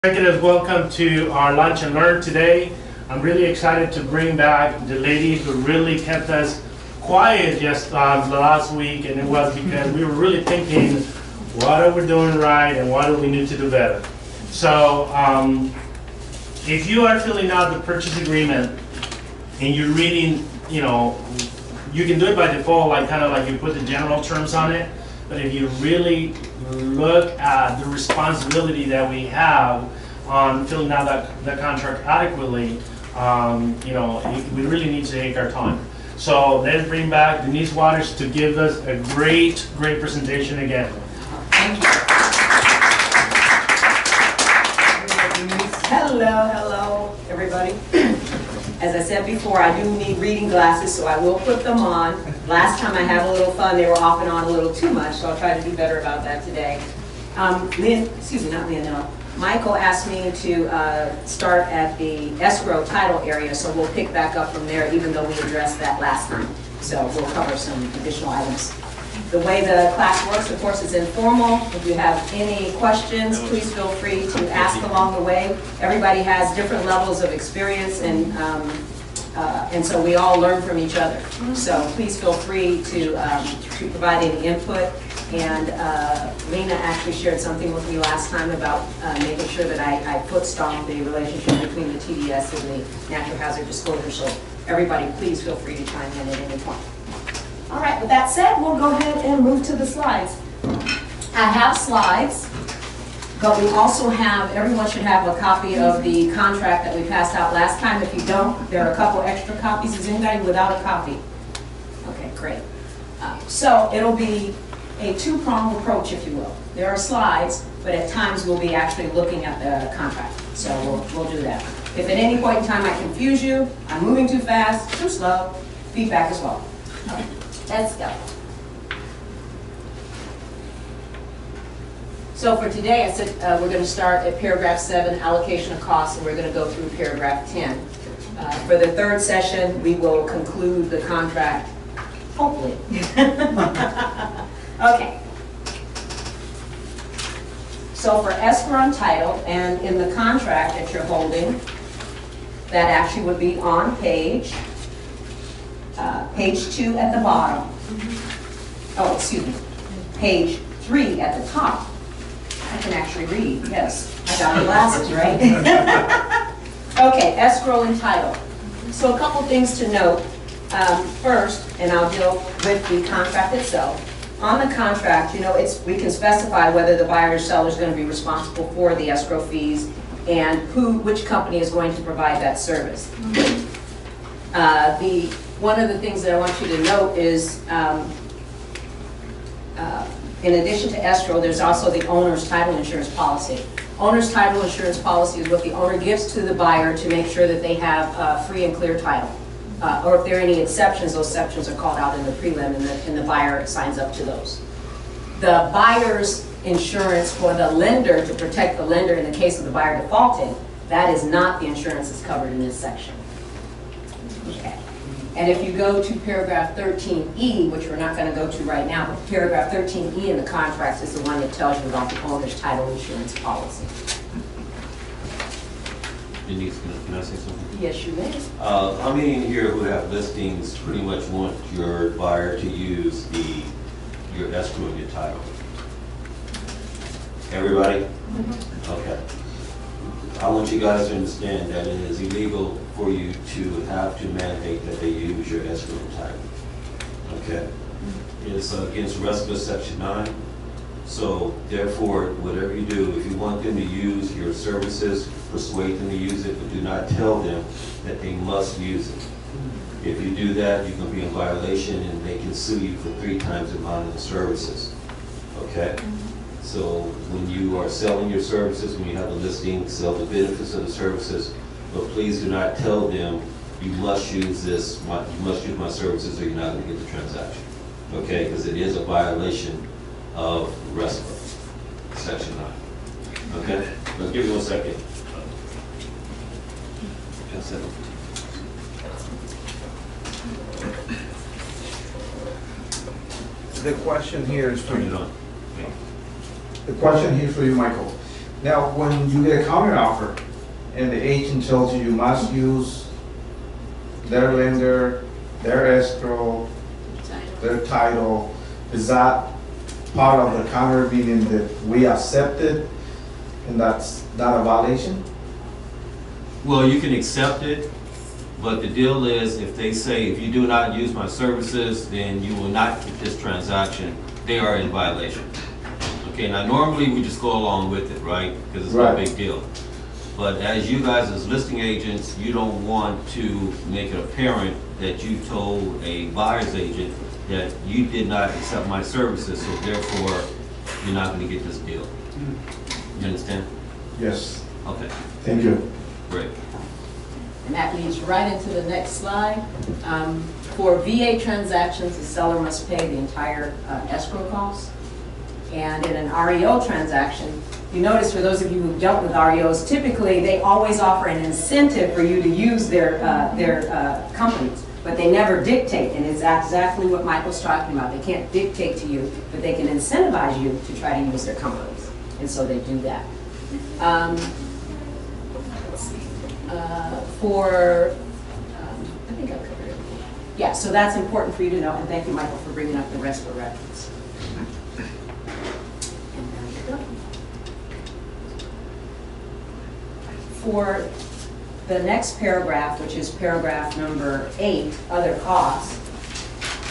Executives, welcome to our lunch and learn today. I'm really excited to bring back the lady who really kept us quiet just the last week, and it was because we were really thinking, what are we doing right and what do we need to do better? So if you are filling out the purchase agreement and you're reading, you can do it by default, like kind of like you put the general terms on it, but if you really look at the responsibility that we have on filling out that contract adequately, we really need to take our time. So let's bring back Denise Waters to give us a great presentation again. Thank you. Hello, everybody. As I said before, I do need reading glasses, so I will put them on. Last time I had a little fun, they were off and on a little too much, so I'll try to do better about that today. Michael asked me to start at the escrow title area, so we'll pick back up from there, even though we addressed that last time. So we'll cover some additional items. The way the class works, of course, is informal. If you have any questions, please feel free to ask along the way. Everybody has different levels of experience, and so we all learn from each other. So please feel free to provide any input. And Lena actually shared something with me last time about making sure that I foot-stomp the relationship between the TDS and the natural hazard disclosure. So everybody, please feel free to chime in at any point. All right, with that said, we'll go ahead and move to the slides. I have slides, but we also have, everyone should have a copy of the contract that we passed out last time. If you don't, there are a couple extra copies. Is anybody without a copy? Okay, great. So it'll be a two-pronged approach, if you will. There are slides, but at times we'll be actually looking at the contract. So we'll do that. If at any point in time I confuse you, I'm moving too fast, too slow, feedback as well. Okay. Let's go. So for today, I said we're going to start at paragraph 7, allocation of costs, and we're going to go through paragraph 10. For the third session, we will conclude the contract, hopefully. Okay. So for escrow and title, and in the contract that you're holding, that actually would be on page 2 at the bottom. Oh, excuse me. Page 3 at the top. I can actually read, yes. I got my glasses, right? Okay, escrow and title. So a couple things to note. First, and I'll deal with the contract itself. On the contract, we can specify whether the buyer or seller is going to be responsible for the escrow fees and which company is going to provide that service. One of the things that I want you to note is, in addition to escrow, there's also the owner's title insurance policy. Owner's title insurance policy is what the owner gives to the buyer to make sure that they have free and clear title. Or if there are any exceptions, those exceptions are called out in the prelim, and the buyer signs up to those. The buyer's insurance for the lender, to protect the lender in the case of the buyer defaulting, that is not the insurance that's covered in this section. Okay. And if you go to paragraph 13E, which we're not going to go to right now, but paragraph 13E in the contract is the one that tells you about the owner's title insurance policy. Denise, can I say something? Yes, you may. How many in here who have listings pretty much want your buyer to use your escrow and your title? Everybody? Mm-hmm. Okay. I want you guys to understand that it is illegal for you to have to mandate that they use your escrow and title. Okay? It's against RESPA Section 9. So therefore, whatever you do, if you want them to use your services, persuade them to use it, but do not tell them that they must use it. If you do that, you can be in violation and they can sue you for 3 times the amount of the services. Okay? So when you are selling your services, when you have a listing, sell the benefits of the services, but please do not tell them you must use this, you must use my services or you're not going to get the transaction. Okay? Because it is a violation of RESPA, Section 9. Okay? Let's give you 1 second. The question here is for you. Turn it on. The question here is for you, Michael. Now, when you get a counter offer and the agent tells you you must use their lender, their escrow, their title, is that part of the counter, meaning that we accept it and that's not a violation? Well, you can accept it, but the deal is if they say, if you do not use my services, then you will not get this transaction, they are in violation. Okay, now normally we just go along with it, right? Because it's no big deal. But as you guys as listing agents, you don't want to make it apparent that you told a buyer's agent that you did not accept my services, so therefore you're not going to get this deal. You understand? Yes. Okay, Thank you. great. And that leads right into the next slide. For VA transactions, the seller must pay the entire escrow cost. And in an REO transaction, you notice for those of you who've dealt with REOs, typically they always offer an incentive for you to use their companies, but they never dictate, and it's exactly what Michael's talking about. They can't dictate to you, but they can incentivize you to try to use their companies, and so they do that. Let's see. I think I've covered everything. Yeah, so that's important for you to know, and thank you, Michael, for bringing up the rest for reference. For the next paragraph, which is paragraph number 8, other costs.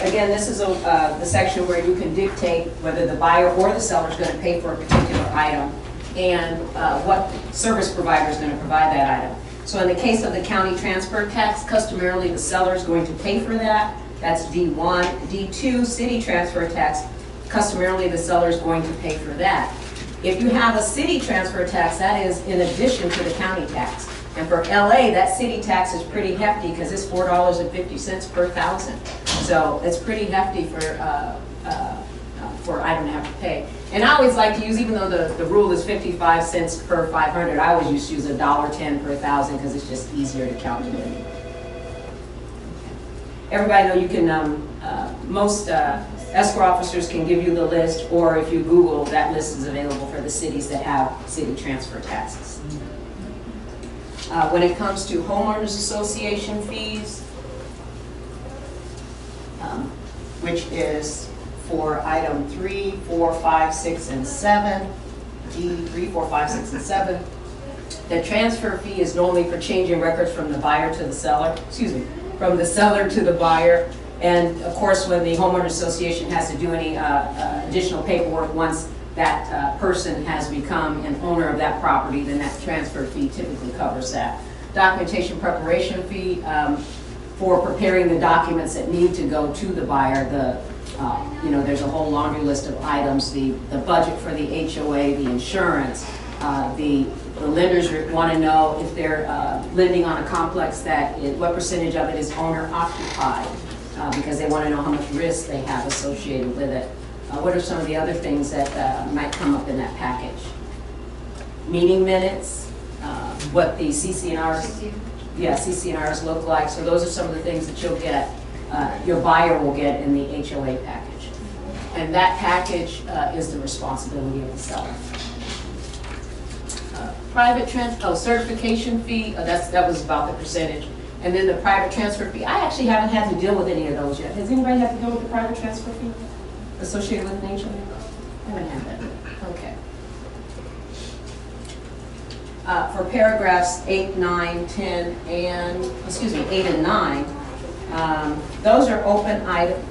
Again, this is the section where you can dictate whether the buyer or the seller is going to pay for a particular item and what service provider is going to provide that item. So in the case of the county transfer tax, customarily the seller is going to pay for that. That's D1. D2, city transfer tax, customarily the seller is going to pay for that. If you have a city transfer tax, that is in addition to the county tax. And for LA, that city tax is pretty hefty because it's $4.50 per thousand. So it's pretty hefty for item to have to pay. And I always like to use, even though the rule is 55 cents per 500, I always used to use $1.10 per thousand because it's just easier to calculate. Everybody know you can, most escrow officers can give you the list, or if you Google, that list is available for the cities that have city transfer taxes. When it comes to homeowners association fees, which is for item 3, 4, 5, 6, and 7, D 3, 4, 5, 6, and 7, the transfer fee is normally for changing records from the buyer to the seller, from the seller to the buyer. And of course, when the homeowner association has to do any additional paperwork, once that person has become an owner of that property, then that transfer fee typically covers that. Documentation preparation fee for preparing the documents that need to go to the buyer. There's a whole laundry list of items: the budget for the HOA, the insurance. The lenders want to know if they're lending on a complex what percentage of it is owner occupied. Because they want to know how much risk they have associated with it. What are some of the other things that might come up in that package? Meeting minutes, what the CC&Rs look like. So those are some of the things that you'll get, your buyer will get in the HOA package. And that package is the responsibility of the seller. Certification fee, that was about the percentage. And then the private transfer fee, I actually haven't had to deal with any of those yet. Has anybody had to deal with the private transfer fee associated with an HOA? I haven't had that. Okay. For paragraphs 8, 9, 10, and, 8 and 9, those are open items,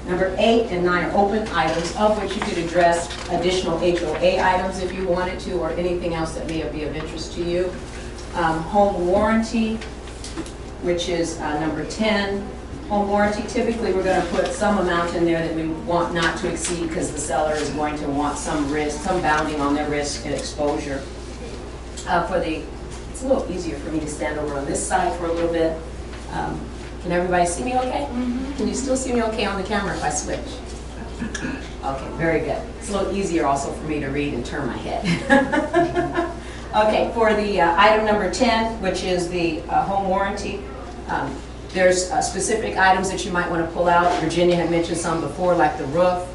number 8 and 9 are open items, of which you could address additional HOA items if you wanted to, or anything else that may be of interest to you. Home warranty, which is number 10. Home warranty, typically we're going to put some amount in there that we want not to exceed because the seller is going to want some risk, some bounding on their risk and exposure. It's a little easier for me to stand over on this side for a little bit. Can everybody see me okay? Mm-hmm. Can you still see me okay on the camera if I switch? Okay, very good. It's a little easier also for me to read and turn my head. Okay, for the item number 10, which is the home warranty, there's specific items that you might want to pull out. Virginia had mentioned some before, like the roof.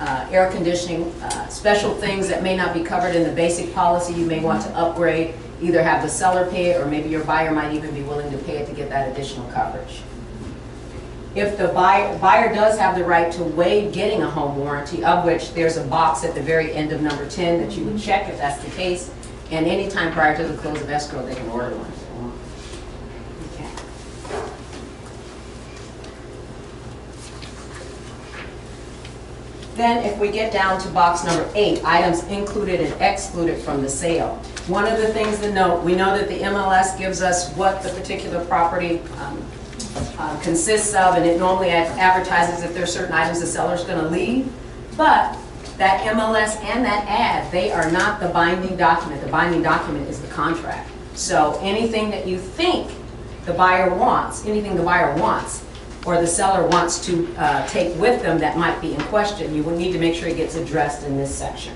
air conditioning, special things that may not be covered in the basic policy, you may want to upgrade, either have the seller pay it, or maybe your buyer might even be willing to pay it to get that additional coverage. If the buyer does have the right to waive getting a home warranty, of which there's a box at the very end of number 10 that you would check if that's the case, and any time prior to the close of escrow, they can order one. Okay. Then if we get down to box number 8, items included and excluded from the sale. One of the things to note, we know that the MLS gives us what the particular property consists of, and it normally advertises if there are certain items the seller's going to leave, but that MLS and that ad, they are not the binding document. The binding document is the contract. So anything that you think the buyer wants, anything the buyer wants, or the seller wants to take with them that might be in question, you will need to make sure it gets addressed in this section.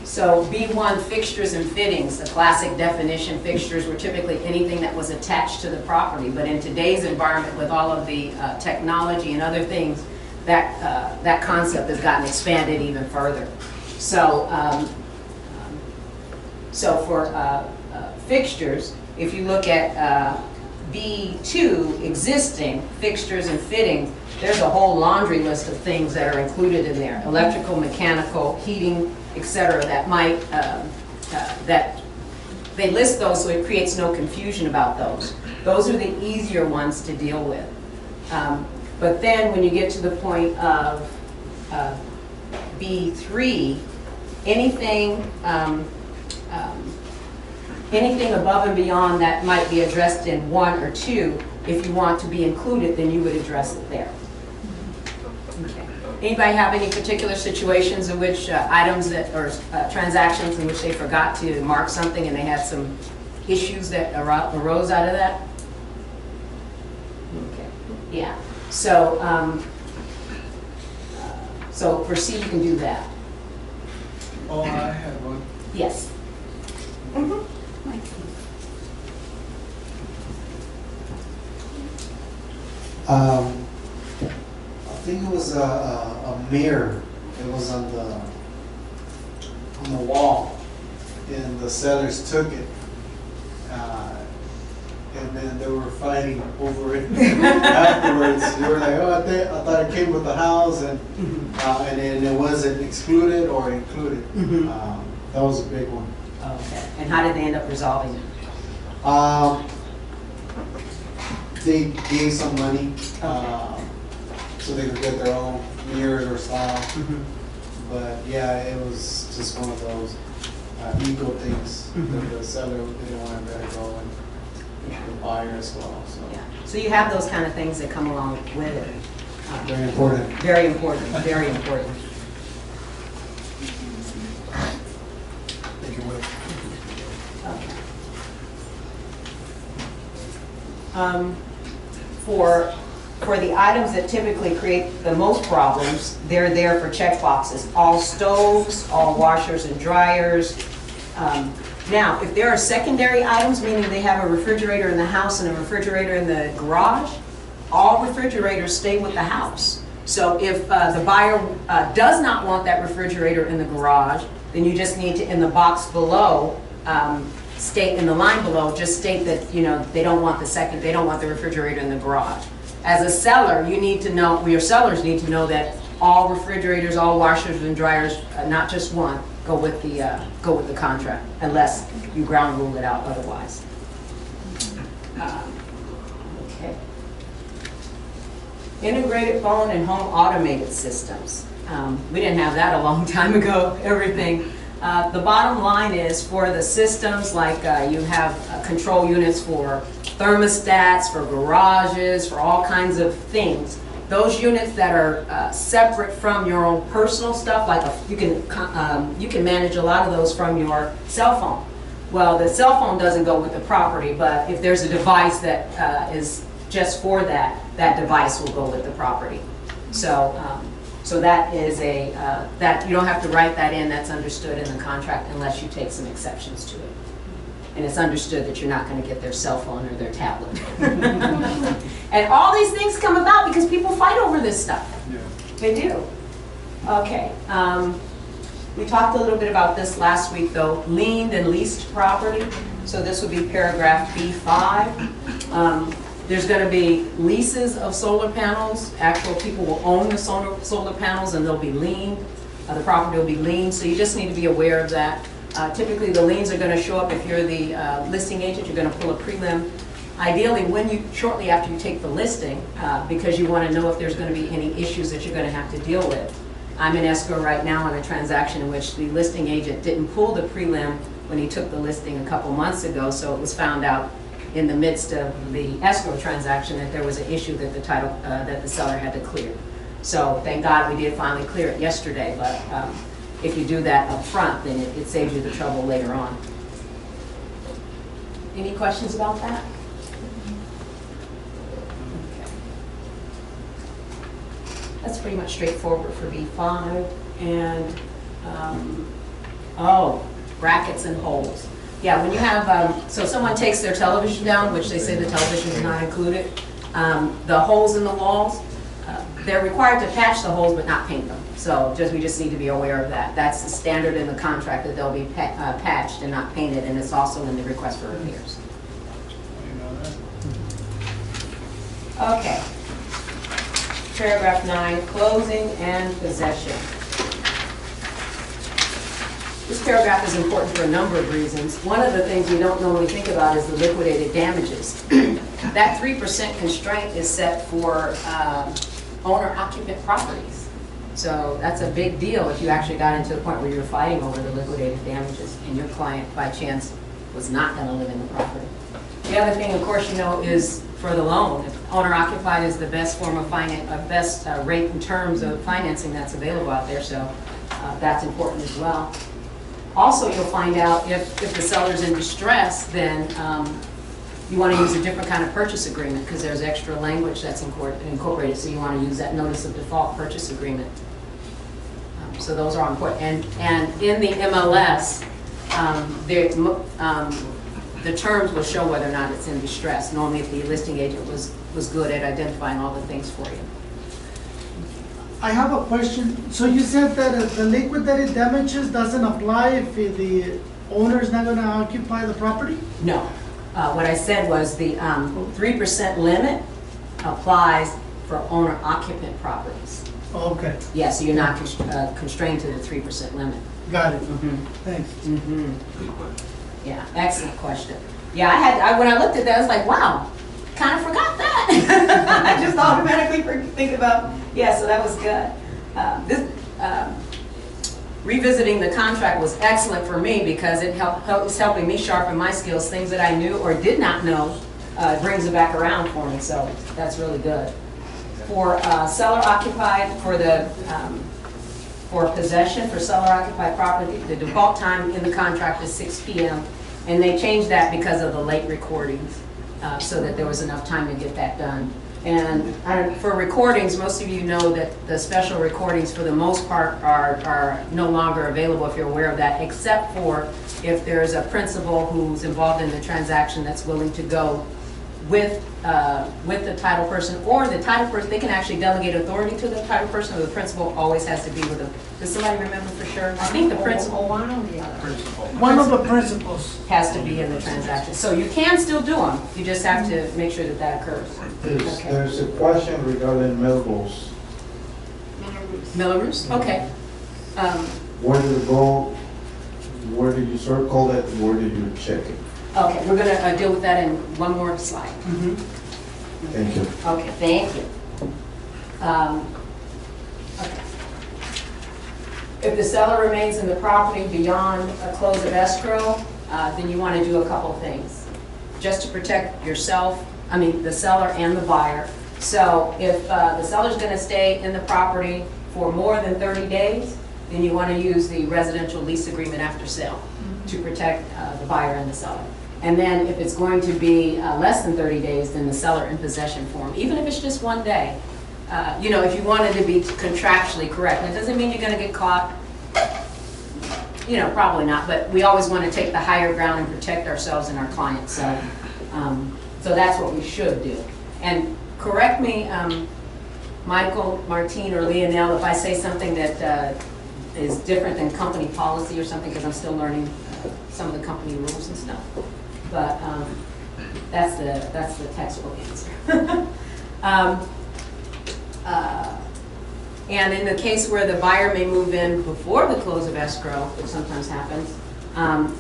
So B1, fixtures and fittings, the classic definition, fixtures were typically anything that was attached to the property, but in today's environment with all of the technology and other things, that concept has gotten expanded even further. So, for fixtures, if you look at B2, existing fixtures and fittings, there's a whole laundry list of things that are included in there. Electrical, mechanical, heating, etc. that might, that they list those so it creates no confusion about those. Those are the easier ones to deal with. But then when you get to the point of B3, anything anything above and beyond that might be addressed in 1 or 2, if you want to be included, then you would address it there. Okay. Anybody have any particular situations in which items that, or transactions in which they forgot to mark something and they had some issues that arose out of that? Okay. Yeah. So, so for C, you can do that. Oh, I have one. Yes. Mm-hmm. I think it was a mirror. It was on the wall, and the sellers took it, and then they were fighting over it afterwards. They were like, "Oh, I thought it came with the house, and then it wasn't excluded or included." That was a big one. Okay. And how did they end up resolving it? They gave some money so they could get their own mirrors or style. But yeah, it was just one of those ego things that the seller didn't want to let it go, and the buyer as well. So Yeah. So you have those kind of things that come along with it. very important. Very important. Very important. Thank you, Will. For the items that typically create the most problems, they're there for check boxes. All stoves, all washers and dryers. Now, if there are secondary items, meaning they have a refrigerator in the house and a refrigerator in the garage, all refrigerators stay with the house. So if the buyer does not want that refrigerator in the garage, then you just need to, in the box below, state in the line below, just state that, you know, they don't want the refrigerator in the garage. As a seller, you need to know, your sellers need to know that all refrigerators, all washers and dryers, not just one, go with the contract, unless you ground rule it out otherwise. Okay. Integrated phone and home automated systems. We didn't have that a long time ago, everything. The bottom line is for the systems, like you have control units for thermostats, for garages, for all kinds of things. Those units that are separate from your own personal stuff, like you can manage a lot of those from your cell phone. Well, the cell phone doesn't go with the property, but if there's a device that is just for that, that device will go with the property. So, so that is that you don't have to write that in. That's understood in the contract unless you take some exceptions to it. and it's understood that you're not going to get their cell phone or their tablet. And all these things come about because people fight over this stuff. Yeah. They do. Okay. We talked a little bit about this last week, though. Liened and leased property. So this would be paragraph B5. There's going to be leases of solar panels. Actual people will own the solar panels, and they'll be liened. The property will be liened, so you just need to be aware of that. Typically, the liens are going to show up if you're the listing agent. You're going to pull a prelim. Ideally, shortly after you take the listing, because you want to know if there's going to be any issues that you're going to have to deal with. I'm in escrow right now on a transaction in which the listing agent didn't pull the prelim when he took the listing a couple months ago, so it was found out in the midst of the escrow transaction that there was an issue that the seller had to clear. So thank God we did finally clear it yesterday, but if you do that up front, then it saves you the trouble later on. Any questions about that? Okay. That's pretty much straightforward for B5. And, brackets and holes. Yeah, when you have, so someone takes their television down, which they say the television is not included, the holes in the walls, they're required to patch the holes but not paint them. So we just need to be aware of that. That's the standard in the contract, that they'll be patched and not painted, and it's also in the request for repairs. Okay. Paragraph 9, closing and possession. This paragraph is important for a number of reasons. One of the things we don't normally think about is the liquidated damages. That 3% constraint is set for owner-occupant properties. So that's a big deal if you actually got into the point where you're fighting over the liquidated damages and your client, by chance, was not going to live in the property. The other thing, of course, you know, is for the loan. If owner-occupied is the best form of finance, best rate in terms of financing that's available out there, so that's important as well. Also, you'll find out if the seller's in distress, then you want to use a different kind of purchase agreement because there's extra language that's incorporated, so you want to use that notice of default purchase agreement. So those are important. And in the MLS, the terms will show whether or not it's in distress. Normally, if the listing agent was good at identifying all the things for you. I have a question. So you said that the liquidated damages doesn't apply if the owner is not going to occupy the property? No. What I said was the 3% limit applies for owner-occupant properties. Okay, Yeah, so you're not constrained to the 3% limit. got it. Mm-hmm. Thanks. Mm-hmm. Good question. Yeah, excellent question. Yeah, when I looked at that, I was like, wow, kind of forgot that. I just automatically think about, yeah, so that was good. Revisiting the contract was excellent for me because it's helping me sharpen my skills. Things that I knew or did not know brings it back around for me, so that's really good. For seller occupied, for possession, for seller occupied property, the default time in the contract is 6 p.m. and they changed that because of the late recordings so that there was enough time to get that done. And for recordings, most of you know that the special recordings for the most part are no longer available if you're aware of that, except for if there's a principal who's involved in the transaction that's willing to go with the title person, or the title person, they can actually delegate authority to the title person, or the principal always has to be with them. Does somebody remember for sure? I think the principal. One of the principals. Has to be in the transaction. So you can still do them, you just have to make sure that that occurs. Okay. There's a question regarding Melrose. Miller's? Okay. Where did it go? Where did you circle it? Where did you check it? Okay, we're going to deal with that in one more slide. Thank you. Okay, thank you. Okay. If the seller remains in the property beyond a close of escrow, then you want to do a couple things just to protect yourself, the seller and the buyer. So if the seller's going to stay in the property for more than 30 days, then you want to use the residential lease agreement after sale to protect the buyer and the seller. And then if it's going to be less than 30 days, then the seller in possession form, even if it's just one day. If you wanted to be contractually correct, it doesn't mean you're going to get caught. you know, probably not, but we always want to take the higher ground and protect ourselves and our clients. So, so that's what we should do. And correct me, Michael, Martine, or Leonel, if I say something that is different than company policy or something, because I'm still learning some of the company rules and stuff. But that's the textbook answer. And in the case where the buyer may move in before the close of escrow, which sometimes happens,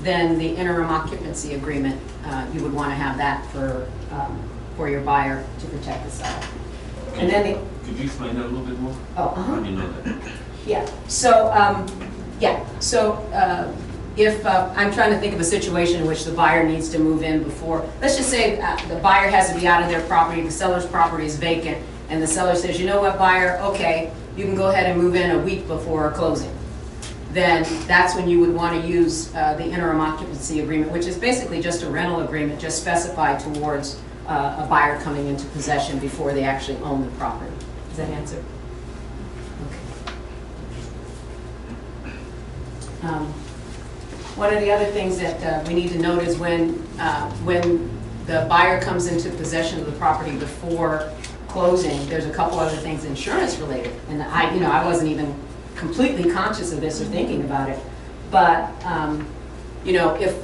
then the interim occupancy agreement, you would want to have that for your buyer to protect the seller. And then Could you explain that a little bit more? How do you know that? yeah. So if I'm trying to think of a situation in which the buyer needs to move in before, let's just say the buyer has to be out of their property, the seller's property is vacant, and the seller says, you know what, buyer, okay, you can go ahead and move in a week before closing. Then that's when you would want to use the interim occupancy agreement, which is basically just a rental agreement, just specified towards a buyer coming into possession before they actually own the property. Does that answer? Okay. One of the other things that we need to note is when the buyer comes into possession of the property before closing, there's a couple other things insurance related, and I wasn't even completely conscious of this or thinking about it, but if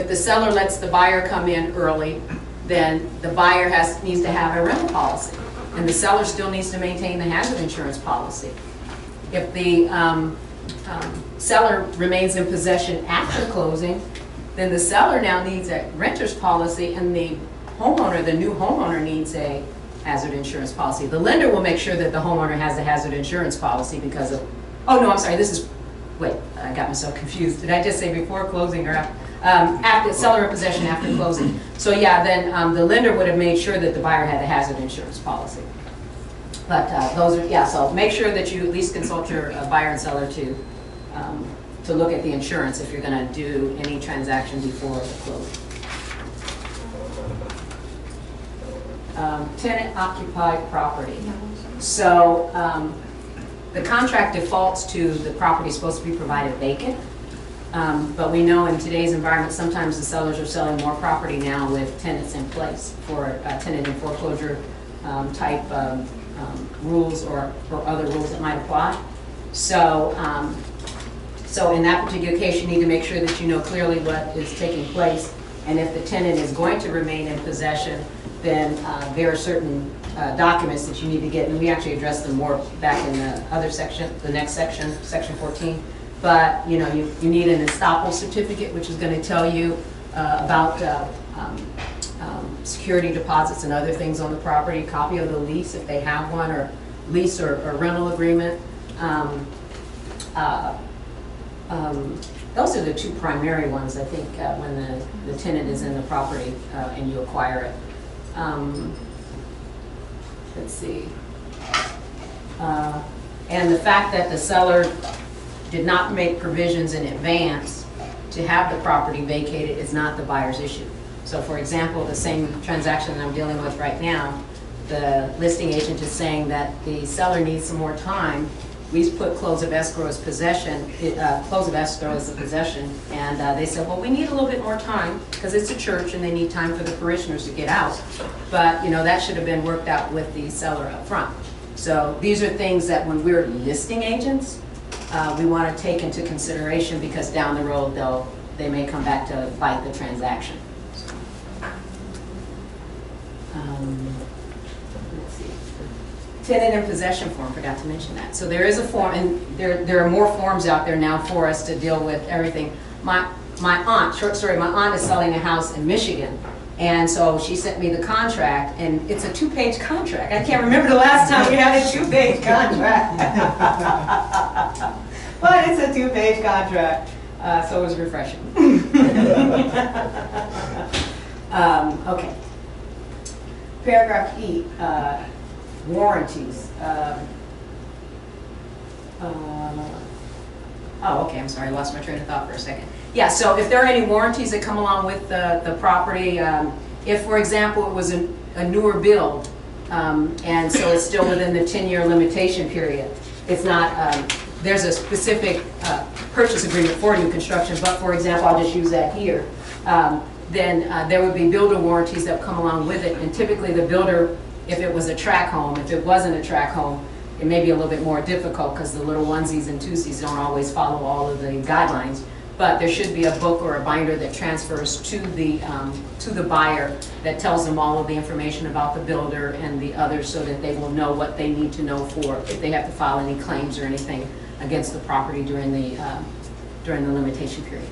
the seller lets the buyer come in early, then the buyer needs to have a rental policy, and the seller still needs to maintain the hazard insurance policy. If the seller remains in possession after closing, then the seller now needs a renter's policy, and the new homeowner needs a hazard insurance policy. The lender will make sure that the homeowner has a hazard insurance policy because of, oh no, I'm sorry, wait, I got myself confused. Did I just say before closing or after seller in possession after closing? So yeah, then the lender would have made sure that the buyer had the hazard insurance policy. But those are, yeah, so make sure that you at least consult your buyer and seller to look at the insurance if you're going to do any transaction before the closing. Tenant occupied property. So the contract defaults to the property supposed to be provided vacant, but we know in today's environment sometimes the sellers are selling more property now with tenants in place for tenant and foreclosure type rules or other rules that might apply. So so in that particular case, you need to make sure that you know clearly what is taking place, and if the tenant is going to remain in possession, then there are certain documents that you need to get, and we actually addressed them more back in the other section, the next section, section 14. But you need an estoppel certificate, which is going to tell you about security deposits and other things on the property, copy of the lease if they have one, or lease or rental agreement. Those are the two primary ones, I think, when the tenant is in the property and you acquire it. Let's see. And the fact that the seller did not make provisions in advance to have the property vacated is not the buyer's issue. So for example, the same transaction that I'm dealing with right now, the listing agent is saying that the seller needs some more time. We put close of escrow as possession, close of escrow as the possession, and they said, well, we need a little bit more time because it's a church and they need time for the parishioners to get out. But that should have been worked out with the seller up front. So these are things that when we're listing agents, we want to take into consideration because down the road they may come back to bite the transaction. Let's see. Tenant in possession form, forgot to mention that. So there is a form, and there are more forms out there now for us to deal with everything. My aunt, short story, my aunt is selling a house in Michigan, and so she sent me the contract, and it's a 2-page contract. I can't remember the last time we had a 2-page contract. But it's a 2-page contract, so it was refreshing. Okay. Paragraph E, warranties. Oh, okay, I'm sorry, I lost my train of thought for a second. Yeah, so if there are any warranties that come along with the property, if, for example, it was a newer build, and so it's still within the 10-year limitation period, it's not, there's a specific purchase agreement for new construction, but for example, I'll just use that here, then there would be builder warranties that come along with it, and typically the builder, if it was a tract home, if it wasn't a tract home, it may be a little bit more difficult because the little onesies and twosies don't always follow all of the guidelines. But there should be a book or a binder that transfers to the buyer that tells them all of the information about the builder and the others, so that they will know what they need to know for if they have to file any claims or anything against the property during the limitation period.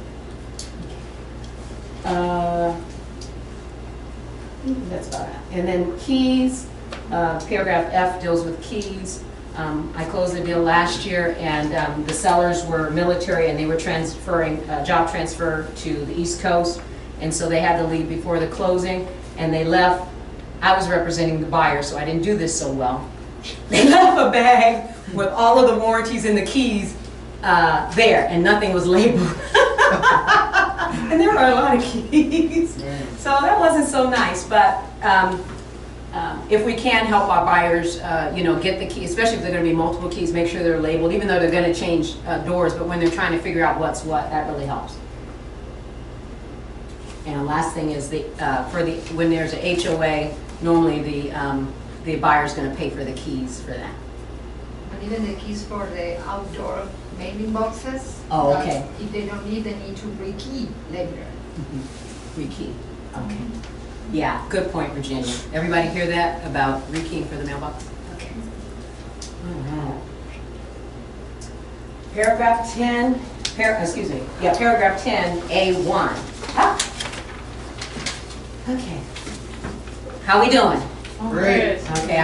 That's about it. And then keys, paragraph F deals with keys. I closed the deal last year, and the sellers were military, and they were transferring, job transfer to the East Coast, and so they had to leave before the closing, and they left. I was representing the buyer, so I didn't do this so well. They left a bag with all of the warranties and the keys there, and nothing was labeled. And there were a lot of keys, so that wasn't so nice, but if we can help our buyers, get the key, especially if they're going to be multiple keys, make sure they're labeled, even though they're going to change doors, but when they're trying to figure out what's what, that really helps. And last thing is when there's a HOA, normally the buyer's going to pay for the keys for that. And even the keys for the outdoor mailing boxes. Oh, okay. If they don't need, they need to rekey later. Rekey. Okay. Yeah, good point, Virginia. Everybody hear that about rekeying for the mailbox? Okay. All right. Paragraph 10, paragraph 10, A1. Ah. Okay. How we doing? Great. Okay.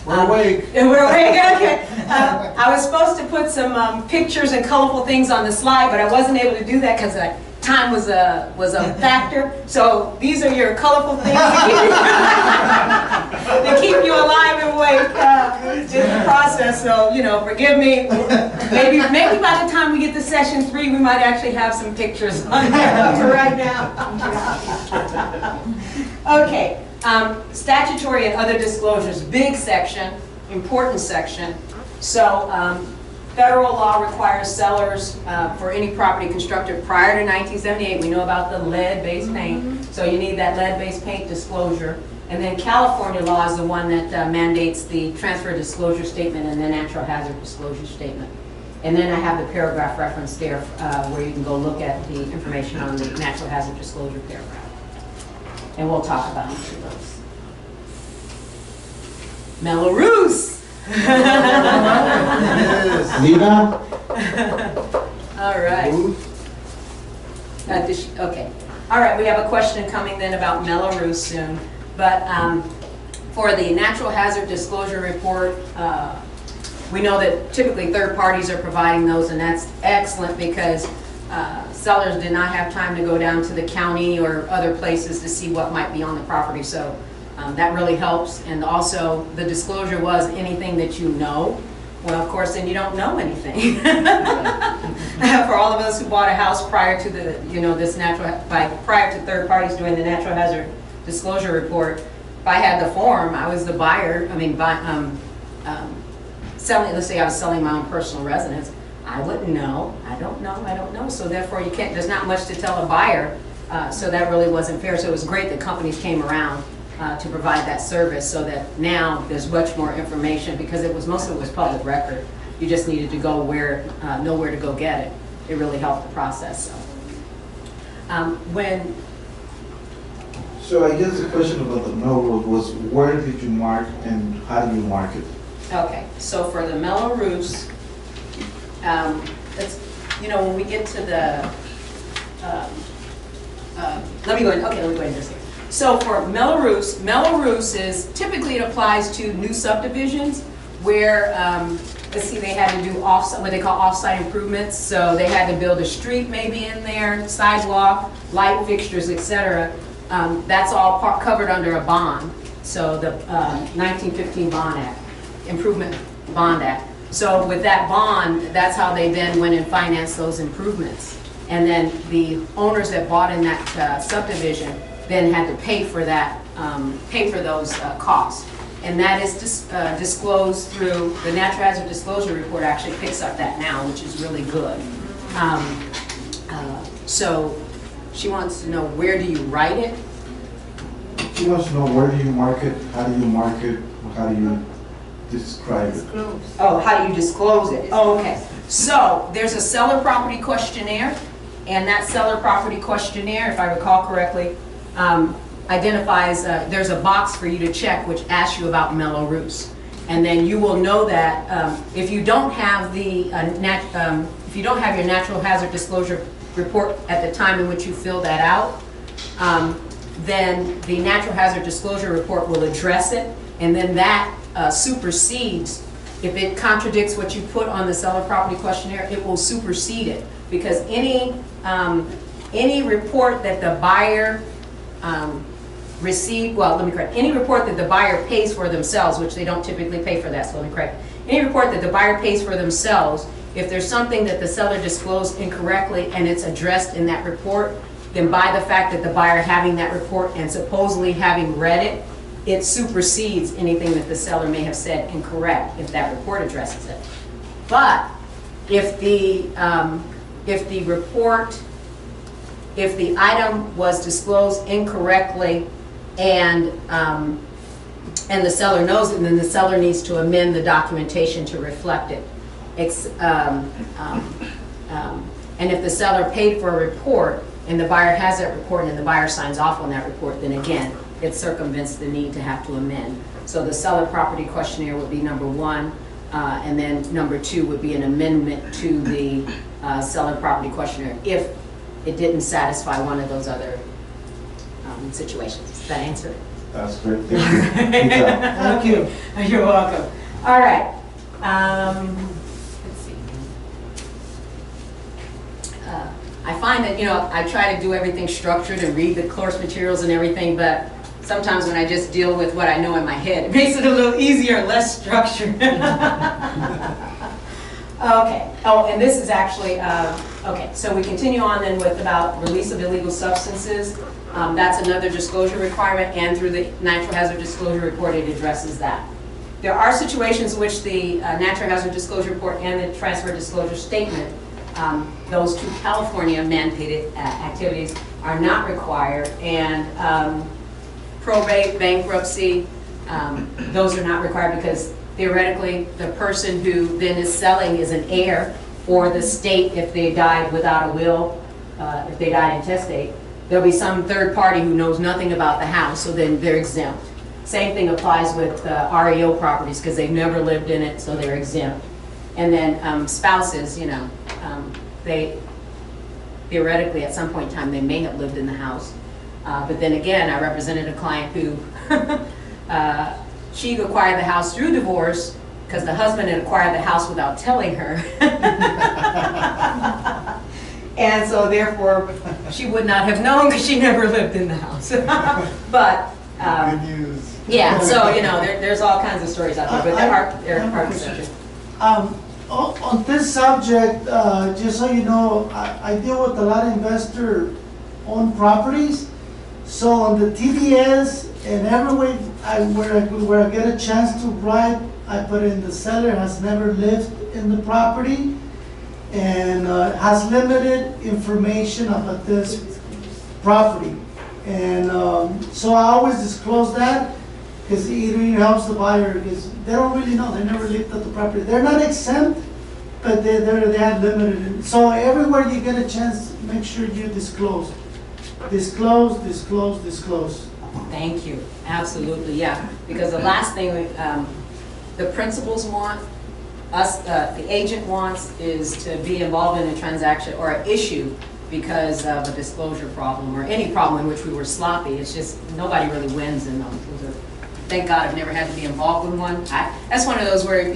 We're awake. We're awake, okay. I was supposed to put some pictures and colorful things on the slide, but I wasn't able to do that because time was a factor. So these are your colorful things to keep you alive and awake in the process. So, forgive me. Maybe by the time we get to session 3, we might actually have some pictures on there for right now. Okay, statutory and other disclosures, big section, important section. So federal law requires sellers for any property constructed prior to 1978, we know about the lead-based paint, so you need that lead-based paint disclosure. And then California law is the one that mandates the transfer disclosure statement and the natural hazard disclosure statement. And then I have the paragraph reference there where you can go look at the information on the natural hazard disclosure paragraph. And we'll talk about each of those. Melrose! Lena? All right. Okay. All right, we have a question coming then about Melrose soon. But for the natural hazard disclosure report, we know that typically third parties are providing those, and that's excellent because sellers did not have time to go down to the county or other places to see what might be on the property. So that really helps. And also the disclosure was anything that you know. Well, of course, then you don't know anything. For all of us who bought a house prior to the, prior to third parties doing the natural hazard disclosure report, if I had the form, I was the buyer. Selling. Let's say I was selling my own personal residence. I wouldn't know. I don't know. So therefore, you can't. There's not much to tell a buyer. So that really wasn't fair. So it was great that companies came around to provide that service, so that now there's much more information because most of it was public record. You just needed to go know where to go get it. It really helped the process. So I guess the question about the Melrose was, where did you mark and how do you mark it? Okay, so for the Melrose, when we get to the, let me go ahead and just here. So for Melrose is, typically it applies to new subdivisions where, let's see, they had to do what they call off-site improvements. So they had to build a street maybe in there, sidewalk, light fixtures, etc. That's all covered under a bond. So the 1915 Bond Act, Improvement Bond Act. So with that bond, that's how they then went and financed those improvements. And then the owners that bought in that subdivision then had to pay for that, pay for those costs. And that is disclosed through the Natural Hazard Disclosure Report. Actually picks up that now, which is really good. So she wants to know, where do you write it? She wants to know, where do you mark it, how do you mark it, or how do you describe it? Oh, how do you disclose it? Oh, okay. So there's a seller property questionnaire, and that seller property questionnaire, if I recall correctly, identifies, there's a box for you to check which asks you about Mello-Roos. And then you will know that if you don't have the if you don't have your natural hazard disclosure report at the time in which you fill that out, then the natural hazard disclosure report will address it, and then that supersedes. If it contradicts what you put on the seller property questionnaire, it will supersede it, because any report that the buyer any report that the buyer pays for themselves, which they don't typically pay for that, so let me correct. Any report that the buyer pays for themselves, if there's something that the seller disclosed incorrectly and it's addressed in that report, then by the fact that the buyer having that report and supposedly having read it, it supersedes anything that the seller may have said incorrect if that report addresses it. But if the item was disclosed incorrectly and the seller knows it, then the seller needs to amend the documentation to reflect it. And if the seller paid for a report and the buyer has that report and the buyer signs off on that report, then again, it circumvents the need to have to amend. So the seller property questionnaire would be number one, and then number two would be an amendment to the seller property questionnaire if it didn't satisfy one of those other situations. Does that answer it? That's great, thank you. Good job. Thank you. You're welcome. All right. Let's see. I find that, I try to do everything structured and read the course materials and everything, but sometimes when I just deal with what I know in my head, it makes it a little easier and less structured. Okay. Oh, and this is actually, okay, so we continue on then with about release of illegal substances. That's another disclosure requirement, and through the natural hazard disclosure report, it addresses that. There are situations in which the natural hazard disclosure report and the transfer disclosure statement, those two California mandated activities, are not required, and probate, bankruptcy, those are not required because theoretically the person who then is selling is an heir, or the state if they died without a will, if they died intestate. There'll be some third party who knows nothing about the house, so then they're exempt. Same thing applies with REO properties because they've never lived in it, so they're exempt. And then spouses, they theoretically at some point in time they may have lived in the house. But then again, I represented a client who she acquired the house through divorce because the husband had acquired the house without telling her. And so therefore, she would not have known because she never lived in the house. But, Good news. yeah, so, there's all kinds of stories out there, but there are exceptions. On this subject, just so you know, I deal with a lot of investor-owned properties. So on the TDS and everywhere where I get a chance to write, I put in the seller has never lived in the property and has limited information about this property. And so I always disclose that because it really helps the buyer because they don't really know. They never lived at the property. They're not exempt, but they have limited. So everywhere you get a chance, make sure you disclose. Disclose, disclose, disclose. Thank you. Absolutely, yeah. Because the last thing the principals want, the agent wants, is to be involved in a transaction or an issue because of a disclosure problem or any problem in which we were sloppy. It's just nobody really wins in those. Thank God I've never had to be involved in one. That's one of those where,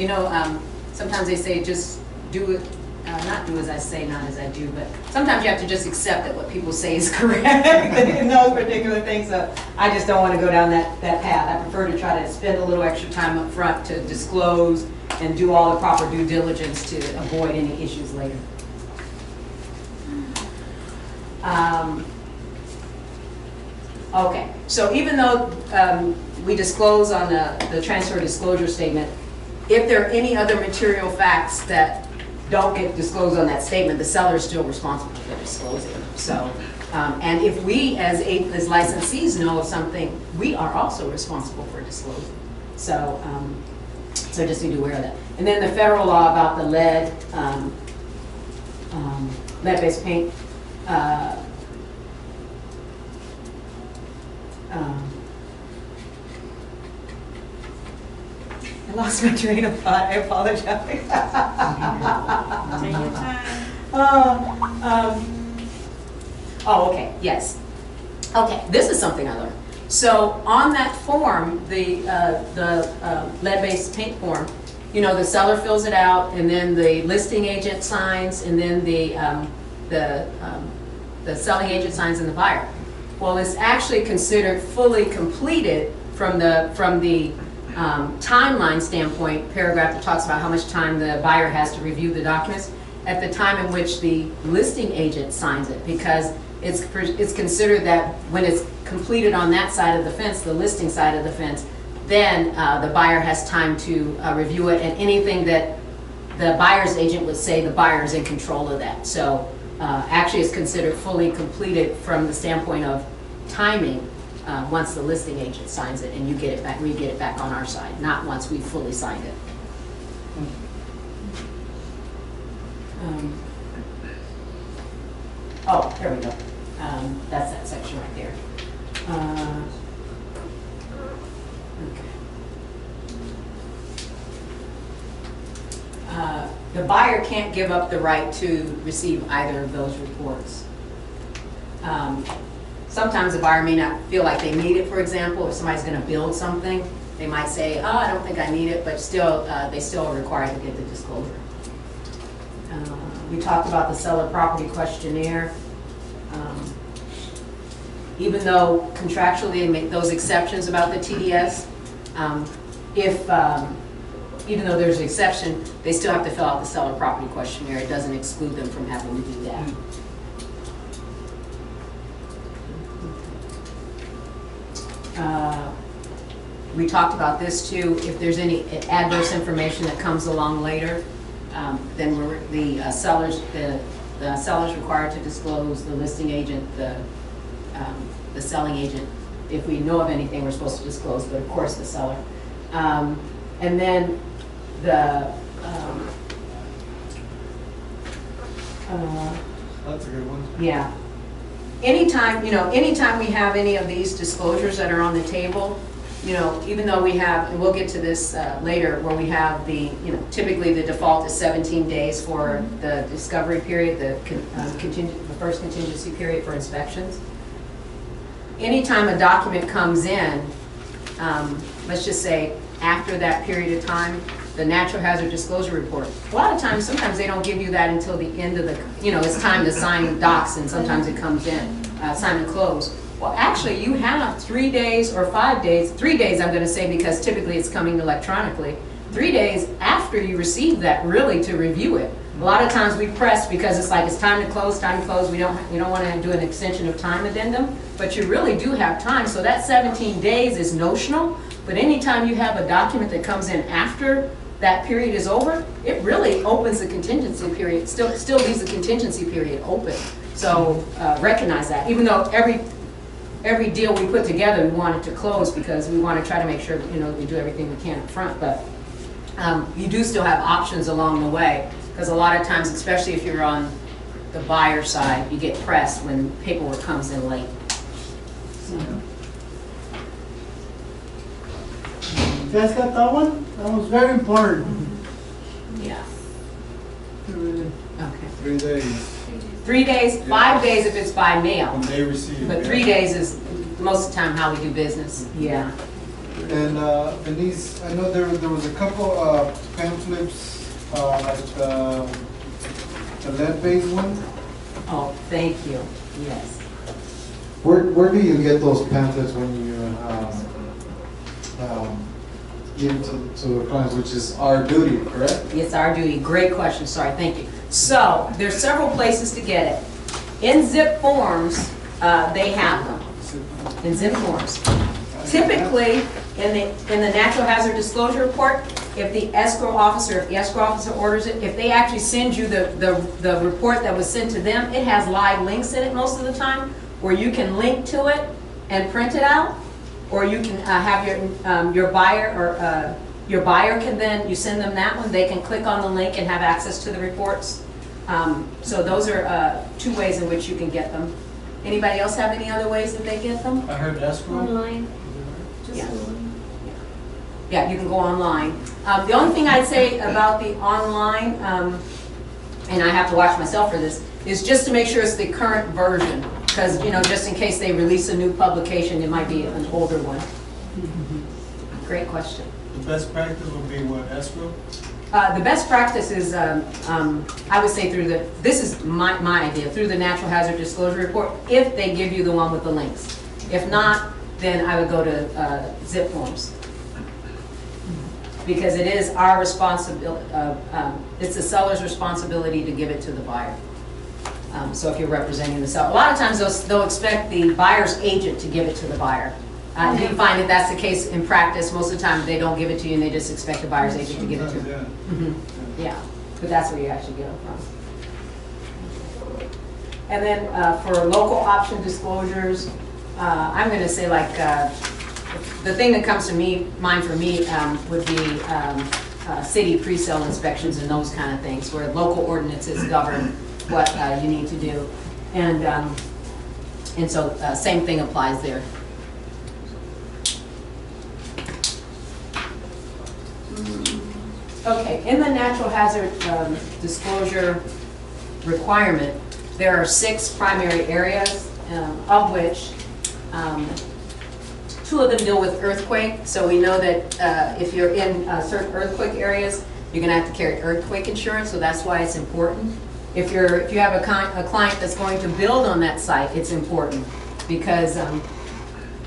sometimes they say just do it. Not do as I say, not as I do, but sometimes you have to just accept that what people say is correct in those particular things. So I just don't want to go down that path. I prefer to try to spend a little extra time up front to disclose and do all the proper due diligence to avoid any issues later. Okay, so even though we disclose on the transfer disclosure statement, if there are any other material facts that don't get disclosed on that statement, the seller is still responsible for disclosing them. So, and if we as licensees know of something, we are also responsible for disclosing. So, so just need to be aware of that. And then the federal law about the lead-based paint. I lost my train of thought. I apologize. Take your time. Oh, okay. Yes. Okay. This is something I learned. So on that form, the lead-based paint form, you know, the seller fills it out, and then the listing agent signs, and then the selling agent signs, and the buyer. Well, it's actually considered fully completed from the timeline standpoint, paragraph that talks about how much time the buyer has to review the documents at the time in which the listing agent signs it, because it's considered that when it's completed on that side of the fence, the listing side of the fence, then the buyer has time to review it, and anything that the buyer's agent would say, the buyer is in control of that. So actually it's considered fully completed from the standpoint of timing once the listing agent signs it and you get it back, we get it back on our side, not once we've fully signed it. Oh, there we go. That's that section right there. Okay. The buyer can't give up the right to receive either of those reports. Sometimes the buyer may not feel like they need it. For example, if somebody's going to build something, they might say, oh, I don't think I need it, but still, they still are required to get the disclosure. We talked about the seller property questionnaire. Even though contractually they make those exceptions about the TDS, even though there's an exception, they still have to fill out the seller property questionnaire. It doesn't exclude them from having to do that. We talked about this too. If there's any adverse information that comes along later, then the seller's required to disclose, the listing agent, the selling agent. If we know of anything, we're supposed to disclose, but of course the seller. And then the That's a good one. yeah. Anytime we have any of these disclosures that are on the table, even though we have, and we'll get to this later, where we have typically the default is 17 days for the discovery period, the first contingency period for inspections. Anytime a document comes in, let's just say after that period of time, the natural hazard disclosure report. A lot of times, sometimes they don't give you that until the end of the, it's time to sign docs, and sometimes it comes in, sign and close. Well, actually, you have 3 days or 5 days, 3 days I'm going to say, because typically it's coming electronically, 3 days after you receive that, really, to review it. A lot of times we press because it's like it's time to close, we don't want to do an extension of time addendum, but you really do have time. So that 17 days is notional, but anytime you have a document that comes in after that period is over, it really opens the contingency period, still leaves the contingency period open. So recognize that, even though every deal we put together, we want it to close because we want to try to make sure we do everything we can up front, but you do still have options along the way, because a lot of times, especially if you're on the buyer side, you get pressed when paperwork comes in late. So. You guys got that one? That was very important. Yeah. Okay. 3 days 3 days, 5 days if it's by mail, when they receive. but 3 days is most of the time how we do business. Yeah. And Denise, I know there was a couple pamphlets, like the lead-based one. Oh, thank you. Yes. Where do you get those pamphlets when you give them to the clients, which is our duty, correct? It's our duty. Great question. Sorry. Thank you. So there's several places to get it. In zip forms, they have them. In zip forms. Typically, in the natural hazard disclosure report, if the escrow officer orders it, if they actually send you the report that was sent to them, it has live links in it most of the time, where you can link to it and print it out, or you can have your buyer, or your buyer can then, you send them that one, they can click on the link and have access to the reports. So those are 2 ways in which you can get them. Anybody else have any other ways that they get them? I heard escrow. Online. Just Yeah. online. Yeah, you can go online. The only thing I'd say about the online, and I have to watch myself for this, is just to make sure it's the current version. Because, you know, just in case they release a new publication, it might be an older one. Great question. The best practice would be what, escrow? The best practice is, I would say this is my idea, through the natural hazard disclosure report, if they give you the one with the links. If not, then I would go to zip forms. Because it is our responsibility, it's the seller's responsibility to give it to the buyer. So if you're representing the seller, a lot of times they'll expect the buyer's agent to give it to the buyer. You find that that's the case in practice. Most of the time, they don't give it to you, and they just expect the buyer's agent to give it to you. Yeah, but that's where you actually get them from. And then for local option disclosures, I'm going to say, like, the thing that comes to mind for me would be city pre-sale inspections and those kind of things, where local ordinances govern what you need to do, and so same thing applies there. Okay, in the natural hazard disclosure requirement, there are 6 primary areas, of which 2 of them deal with earthquake. So we know that if you're in certain earthquake areas, you're going to have to carry earthquake insurance, so that's why it's important. If you have a client that's going to build on that site, it's important because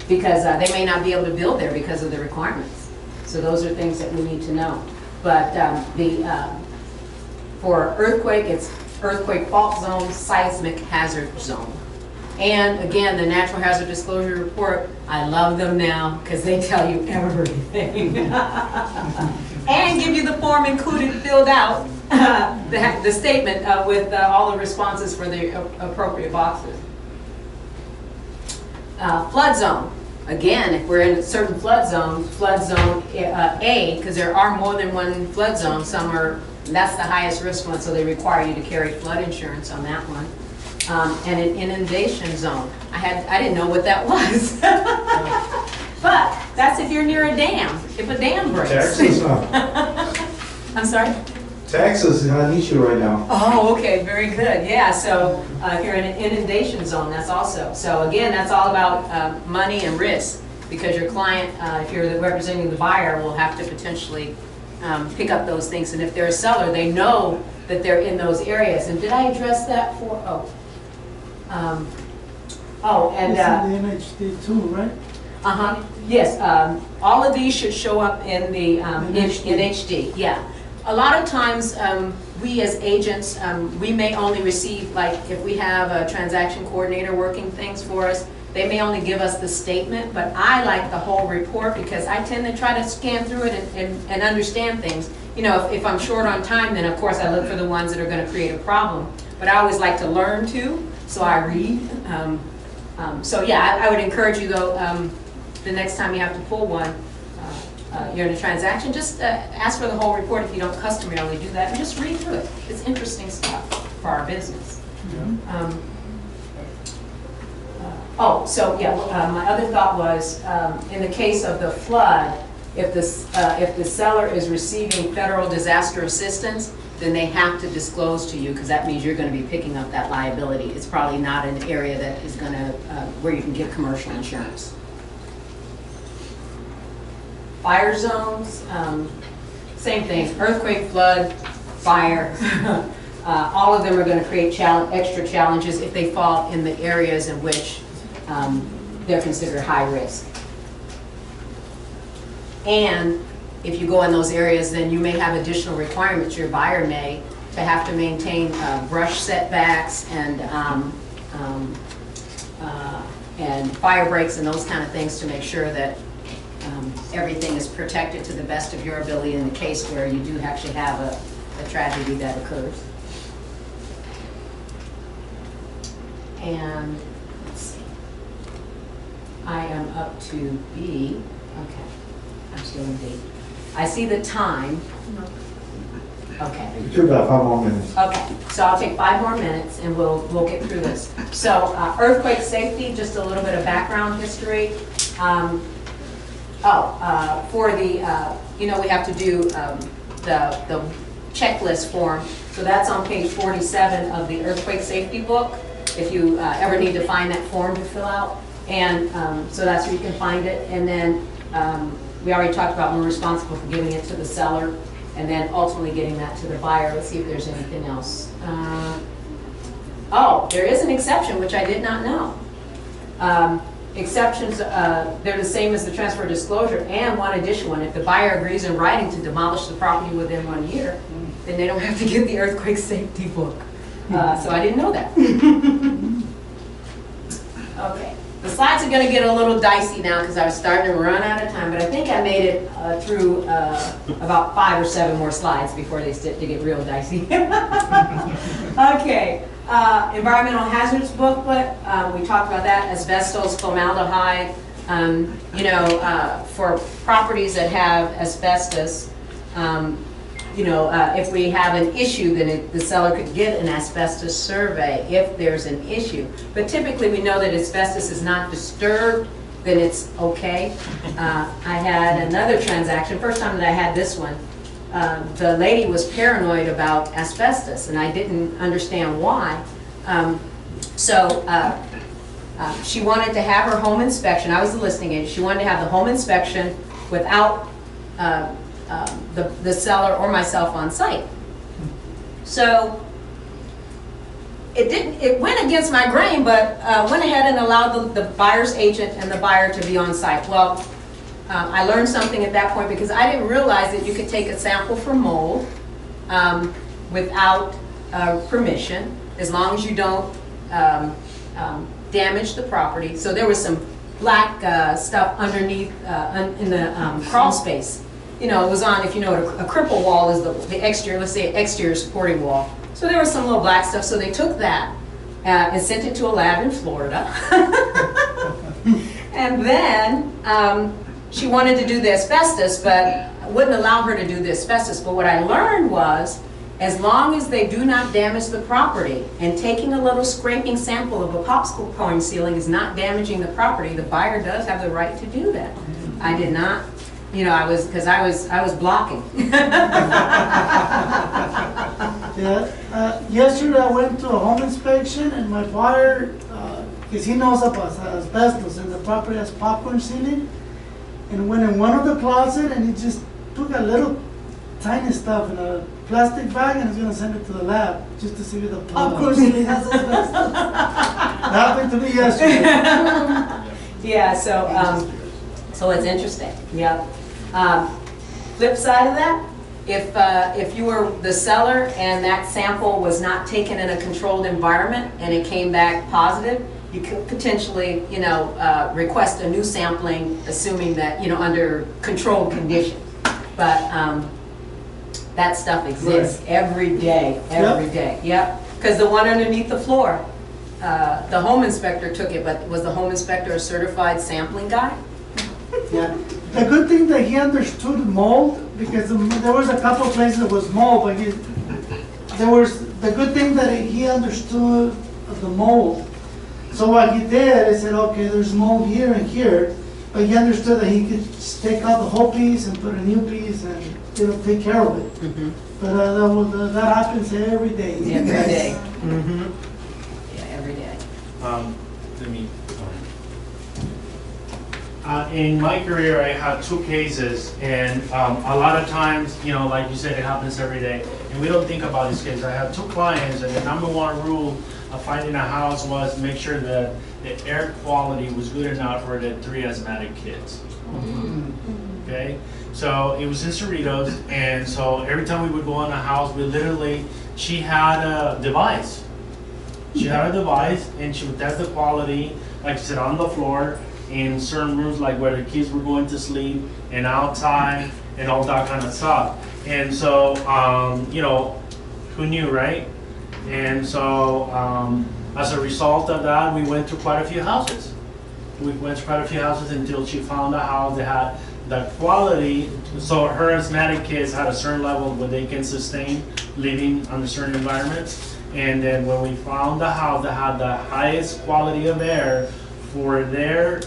they may not be able to build there because of the requirements. So those are things that we need to know. But for earthquake, it's earthquake fault zone, seismic hazard zone. And again, the natural hazard disclosure report, I love them now because they tell you everything. And give you the form included, filled out, the statement with all the responses for the appropriate boxes. Flood zone. Again, if we're in a certain flood zone A, because there are more than one flood zone, that's the highest risk one, so they require you to carry flood insurance on that one. And an inundation zone. I didn't know what that was. But that's if you're near a dam, if a dam breaks. Texas, huh? I'm sorry? Texas is an issue right now. Oh, okay, very good. Yeah, so if you're in an inundation zone, that's also. So again, that's all about money and risk, because your client, if you're representing the buyer, will have to potentially pick up those things. And if they're a seller, they know that they're in those areas. And did I address that for, and It's in the NHD too, right? yes, all of these should show up in the NHD, yeah. A lot of times, we as agents, we may only receive, like, if we have a transaction coordinator working things for us, they may only give us the statement, but I like the whole report because I tend to try to scan through it and understand things. You know, if I'm short on time, then of course I look for the ones that are going to create a problem. But I always like to learn too, so I read. So yeah, I would encourage you though, the next time you have to pull one, you're in a transaction, just ask for the whole report if you don't customarily do that, and just read through it. It's interesting stuff for our business. Yeah. My other thought was, in the case of the flood, if the seller is receiving federal disaster assistance, then they have to disclose to you, because that means you're going to be picking up that liability. It's probably not an area that is going to, where you can get commercial insurance. Fire zones, same thing, earthquake, flood, fire. All of them are going to create extra challenges if they fall in the areas in which they're considered high risk. And if you go in those areas, then you may have additional requirements. Your buyer may to have to maintain brush setbacks and fire breaks and those kind of things to make sure that everything is protected to the best of your ability in the case where you do actually have a tragedy that occurs. And let's see. I am up to B. Okay, I'm still in D. I see the time. Okay. You took about 5 more minutes. Okay, so I'll take 5 more minutes and we'll get through this. So earthquake safety, just a little bit of background history. For the, we have to do the checklist form. So that's on page 47 of the earthquake safety book, if you ever need to find that form to fill out. And so that's where you can find it. And then we already talked about we're responsible for giving it to the seller and then ultimately getting that to the buyer. Let's see if there's anything else. There is an exception, which I did not know. Exceptions, they're the same as the transfer disclosure, and one additional one. If the buyer agrees in writing to demolish the property within 1 year, then they don't have to get the earthquake safety book. So I didn't know that. Okay. The slides are going to get a little dicey now because I was starting to run out of time, but I think I made it through about 5 or 7 more slides before they start to get real dicey. Okay, environmental hazards booklet, we talked about that, asbestos, formaldehyde, for properties that have asbestos, if we have an issue, then the seller could get an asbestos survey if there's an issue. But typically we know that asbestos is not disturbed, then it's okay. I had another transaction, first time that I had this one, the lady was paranoid about asbestos and I didn't understand why. She wanted to have her home inspection. I was the listing agent. She wanted to have the home inspection without the seller or myself on site. So it went against my grain, but went ahead and allowed the buyer's agent and the buyer to be on site. Well, I learned something at that point because I didn't realize that you could take a sample for mold without permission, as long as you don't damage the property. So there was some black stuff underneath in the crawl space. It was on, if you know what a cripple wall is, the exterior, let's say exterior supporting wall. So there was some little black stuff, so they took that and sent it to a lab in Florida. And then she wanted to do the asbestos, but wouldn't allow her to do the asbestos. But what I learned was, as long as they do not damage the property, and taking a little scraping sample of a popsicle coin ceiling is not damaging the property, the buyer does have the right to do that. I did not, I was blocking. Yeah, yesterday I went to a home inspection and my buyer, because he knows about asbestos and the property has popcorn ceiling, and went in one of the closet and he just took a little tiny stuff in a plastic bag and he's going to send it to the lab just to see if the popcorn ceiling has asbestos. That happened to me yesterday. Yeah, so it's interesting. Yeah. Flip side of that, if you were the seller and that sample was not taken in a controlled environment and it came back positive, you could potentially, request a new sampling, assuming that, under controlled conditions. But that stuff exists every day, every day. Yep. Because the one underneath the floor, the home inspector took it, but was the home inspector a certified sampling guy? Yeah. The good thing that he understood mold, because there was a couple of places that was mold, but the good thing that he understood the mold. So what he did is said, okay, there's mold here and here, but he understood that he could take out the whole piece and put a new piece and take care of it. Mm-hmm. But that happens every day. Every day. Mm-hmm. Yeah, every day. In my career, I had 2 cases, and a lot of times, like you said, it happens every day, and we don't think about these cases. I had 2 clients, and the #1 rule of finding a house was make sure that the air quality was good enough for the 3 asthmatic kids. Okay, so it was in Cerritos, and so every time we would go in a house, she had a device. She had a device, and she would test the quality, like I said, on the floor. in certain rooms, like where the kids were going to sleep and outside and all that kind of stuff. And so, you know, who knew, right? And so, as a result of that, we went to quite a few houses. We went to quite a few houses until she found a house that had the quality. So her asthmatic kids had a certain level where they can sustain living under certain environments. And then when we found the house that had the highest quality of air for their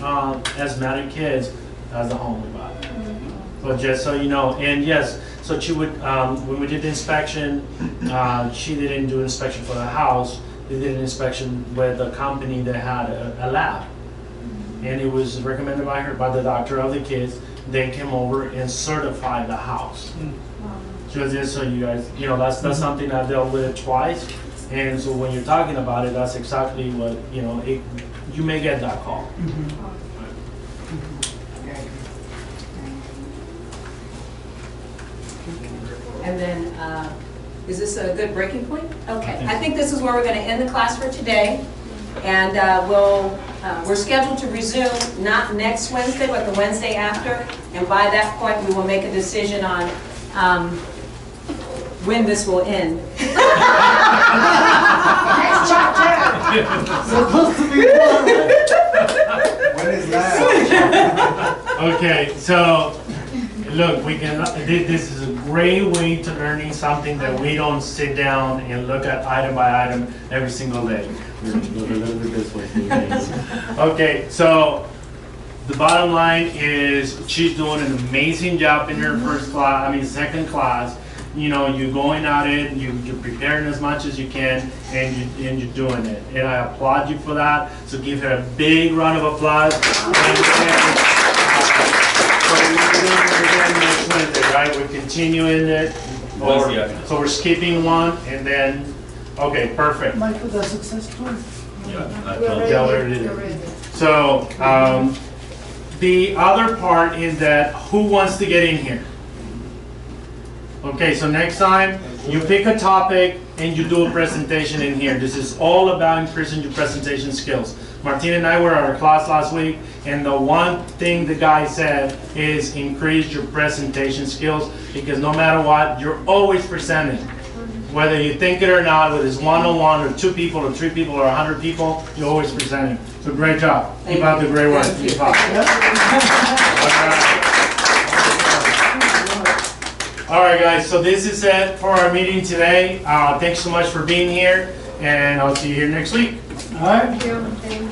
asthmatic kids, that's the home we bought. So just so you know, and yes, so she would, when we did the inspection, she didn't do inspection for the house. They did an inspection with a company that had a lab. And it was recommended by her, by the doctor of the kids. They came over and certified the house. So just so you guys, you know, that's something I've dealt with twice. And so when you're talking about it, that's exactly what, you know, you may get that call. And then, is this a good breaking point? Okay, I think this is where we're going to end the class for today. And we're scheduled to resume not next Wednesday, but the Wednesday after. And by that point, we will make a decision on when this will end. Next chapter. Supposed to be one, right? When is that? Okay, so look, we can. This is a great way to learning something that we don't sit down and look at item by item every single day. We're going to go a little bit this way. Okay, so the bottom line is she's doing an amazing job in her second class. You know, you're going at it, you're preparing as much as you can, and you're doing it. And I applaud you for that. So give her a big round of applause. Right, we're continuing it. So we're skipping one, and then, okay, perfect. Michael, the success story. So the other part is that who wants to get in here? Okay, so next time you pick a topic and you do a presentation in here. This is all about increasing your presentation skills. Martina and I were at our class last week, and the one thing the guy said is increase your presentation skills, because no matter what, you're always presenting. Whether you think it or not, whether it's one-on-one or 2 people or 3 people or 100 people, you're always presenting. So great job. Keep up the great work. Keep up. All right, guys, so this is it for our meeting today. Thanks so much for being here, and I'll see you here next week. All right. Thank you.